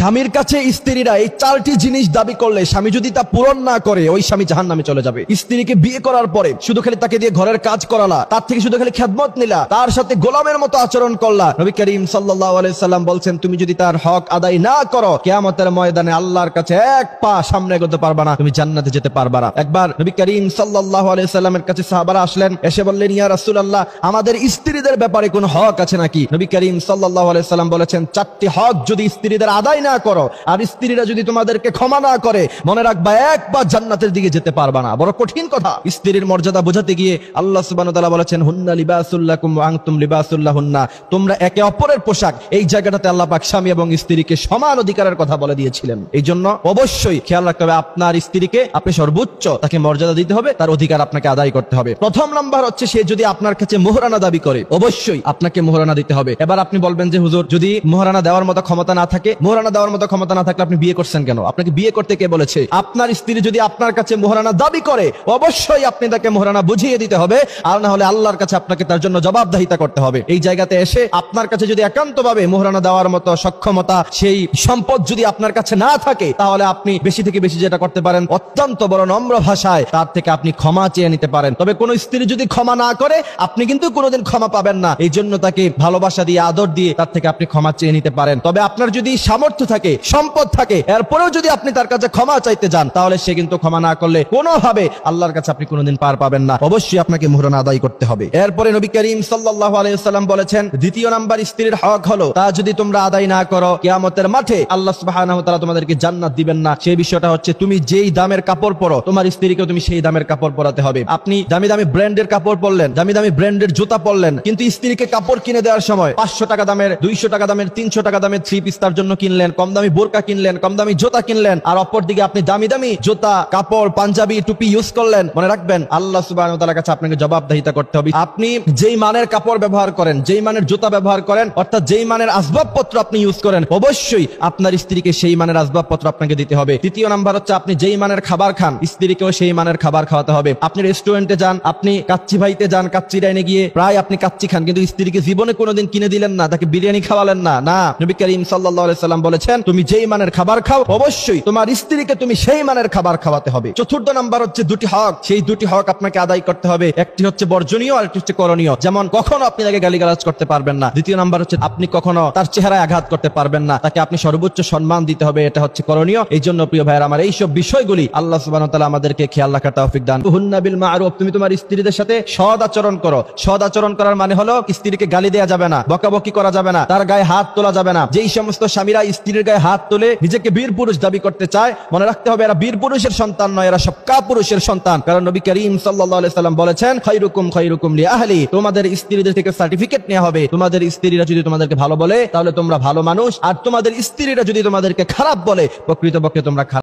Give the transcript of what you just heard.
স্বামীর কাছে স্ত্রীরা এই 4টি জিনিস দাবি করলে স্বামী যদি তা পূরণ না করে ওই স্বামী জাহান্নামে চলে যাবে। স্ত্রীকে বিয়ে করার পরে শুধু খালি তাকে দিয়ে ঘরের কাজ করালা, তার থেকে শুধু খালি খেদমত নিলা, তার সাথে গোলামের মতো আচরণ করলা, নবী করিম সাল্লাল্লাহু আলাইহি সাল্লাম বলছেন তুমি যদি তার হক আদায় না করো কিয়ামতের ময়দানে আল্লাহর কাছে এক পা সামনে এগোতে পারবা না, তুমি জান্নাতে যেতে পারবা না। একবার নবী করিম সাল্লাল্লাহু আলাইহি সাল্লামের কাছে সাহাবারা আসলেন, এসে বললেন ইয়া রাসূলুল্লাহ আমাদের স্ত্রীদের ব্যাপারে কোনো হক আছে নাকি? নবী করিম সাল্লাল্লাহু আলাইহি সাল্লাম বলেছেন 4টি হক যদি স্ত্রীদের আদায় না করো আর স্ত্রীরা যদি তোমাদেরকে ক্ষমা না করে মনে রাখবা এক পা জান্নাতের দিকে যেতে পারবা না। বড় কঠিন কথা। স্ত্রীর মর্যাদা বোঝাতে গিয়ে আল্লাহ সুবহানাহু ওয়া তাআলা বলেছেন হুন্না লিবাসুল লাকুম ওয়া আনতুম লিবাসুল লাহুন্না, তোমরা একে অপরের পোশাক। এই জায়গাটাতে আল্লাহ পাক স্বামী এবং স্ত্রীকে সমান অধিকারের কথা বলে দিয়েছিলেন। এই জন্য অবশ্যই খেয়াল রাখতে হবে আপনার স্ত্রীকে আপনি সর্বোচ্চ তাকে মর্যাদা দিতে হবে, তার অধিকার আপনাকে আদায় করতে হবে। প্রথম নাম্বার হচ্ছে সে যদি আপনার কাছে মোহরানা দাবি করে অবশ্যই আপনাকে মোহরানা দিতে হবে। এবার আপনি বলবেন যে হুজুর যদি মোহরানা দেওয়ার মতো ক্ষমতা না থাকে, মোহরানা দেওয়ার মতো ক্ষমতা না থাকলে আপনি বিয়ে করছেন কেন? আপনাকে বিয়ে করতে কে বলেছে? আপনার স্ত্রী যদি আপনার কাছে মোহরানা দাবি করে অবশ্যই আপনি তাকে মোহরানা বুঝিয়ে দিতে হবে, আর না হলে আল্লাহর কাছে আপনাকে তার জন্য জবাবদিহিতা করতে হবে। এই জায়গাতে এসে আপনার কাছে যদি একান্তভাবে মোহরানা দেওয়ার মতো সক্ষমতা, সেই সম্পদ যদি আপনার কাছে না থাকে তাহলে আপনি বেশি থেকে বেশি যেটা করতে পারেন অত্যন্ত বড় নম্র ভাষায় তার থেকে আপনি ক্ষমা চেয়ে নিতে পারেন। তবে কোন স্ত্রী যদি ক্ষমা না করে আপনি কিন্তু কোনোদিন ক্ষমা পাবেন না। এই জন্য তাকে ভালোবাসা দিয়ে আদর দিয়ে তার থেকে আপনি ক্ষমা চেয়ে নিতে পারেন। তবে আপনার যদি সামর্থ্য থাকে, সম্পদ থাকে, এরপরেও যদি আপনি তার কাছে ক্ষমা চাইতে যান তাহলে সে কিন্তু ক্ষমা না করলে কোনোভাবে আল্লাহর কাছে আপনি কোনোদিন পার পাবেন না। অবশ্যই আপনাকে মোহরানা আদায় করতে হবে। এরপরে নবী করিম সাল্লাল্লাহু আলাইহি ওয়াসাল্লাম বলেছেন দ্বিতীয় নাম্বার স্ত্রীর হক হলো তা যদি তোমরা আদায় না করো কিয়ামতের মাঠে আল্লাহ সুবহানাহু ওয়া তাআলা তোমাদেরকে জান্নাত দিবেন না। সেই বিষয়টা হচ্ছে তুমি যেই দামের কাপড় পরো তোমার স্ত্রীকেও তুমি সেই দামের কাপড় পরাতে হবে। আপনি দামি দামি ব্র্যান্ডের কাপড় পরলেন, দামি দামি ব্র্যান্ডের জুতা পরলেন, কিন্তু স্ত্রীকে কাপড় কিনে দেওয়ার সময় 500 টাকা দামের, 200 টাকা দামের, 300 টাকা দামের থ্রি পিস তার জন্য কিনলেন, কম দামি বোরকা কিনলেন, কম দামি জুতা কিনলেন, আর অপর দিকে আপনি দামি দামি জুতা, কাপড়, পাঞ্জাবি, টুপি ইউজ করলেন। মনে রাখবেন আল্লাহ সুবহানাহু ওয়া তাআলার কাছে আপনাকে জবাবদিহিতা করতে হবে। আপনি যেই মানের কাপড় ব্যবহার করেন, যেই মানের জুতা ব্যবহার করেন, অর্থাৎ যেই মানের আসবাবপত্র আপনি ইউজ করেন অবশ্যই আপনার স্ত্রীকে সেই মানের আসবাবপত্র আপনাকে দিতে হবে। তৃতীয় নাম্বার হচ্ছে আপনি যেই মানের খাবার খান স্ত্রীকেও সেই মানের খাবার খাওয়াতে হবে। আপনি রেস্টুরেন্টে যান, আপনি কাচ্চি ভাইতে যান, কাচ্চি ডাইনে গিয়ে প্রায় আপনি কাচ্চি খান, কিন্তু স্ত্রীকে জীবনে কোনোদিন কিনে দিলেন না, তাকে বিরিয়ানি খাওয়ালেন না। না, নবী করিম সাল্লাল্লাহু আলাইহি সাল্লাম বলেছেন তুমি যেই মানের খাবার খাও অবশ্যই তোমার স্ত্রীকে তুমি সেই মানের খাবার খাওয়াতে হবে। চতুর্থ নাম্বার হচ্ছে দুটি হক, সেই দুটি হক আপনাকে আদায় করতে হবে। একটি হচ্ছে বর্জনীয় আর একটি হচ্ছে করণীয়। যেমন কখনো আপনি তাকে গালিগালাজ করতে পারবেন না। দ্বিতীয় নাম্বার হচ্ছে আপনি কখনো তার চেহারায় আঘাত করতে পারবেন না, তাকে আপনি সর্বোচ্চ সম্মান দিতে হবে, এটা হচ্ছে করণীয়। এই জন্য প্রিয় ভাইয়েরা আমার এইসব বিষয়গুলি আল্লাহ সুবহানাহু ওয়া তাআলা আমাদেরকে খেয়াল রাখার তৌফিক দান। হুন্না বিল মা'রুফ, তুমি তোমার স্ত্রীদের সাথে সৎ আচরণ করো। সৎ আচরণ করার মানে হলো স্ত্রীকে গালি দেওয়া যাবে না, বকাবকি করা যাবে না, তার গায়ে হাত তোলা যাবে না। যেই সমস্ত স্বামীরা স্ত্রীর গায়ে হাত তোলে নিজেকে বীর পুরুষ দাবি করতে চায় মনে রাখতে হবে এরা বীর পুরুষের সন্তান নয়, এরা সব কাপুরুষের সন্তান। কারণ নবী করিম সাল্লাল্লাহু আলাইহি সাল্লাম বলেছেন খায়রুকুম খায়রুকুম লিআহলি, তোমাদের স্ত্রীদের থেকে সার্টিফিকেট নেওয়া হবে। তোমাদের স্ত্রীরা যদি তোমাদেরকে ভালো বলে তাহলে তোমরা ভালো মানুষ, আর তোমাদের স্ত্রীরা যদি তোমাদেরকে খারাপ বলে প্রকৃতপক্ষে তোমরা খারাপ।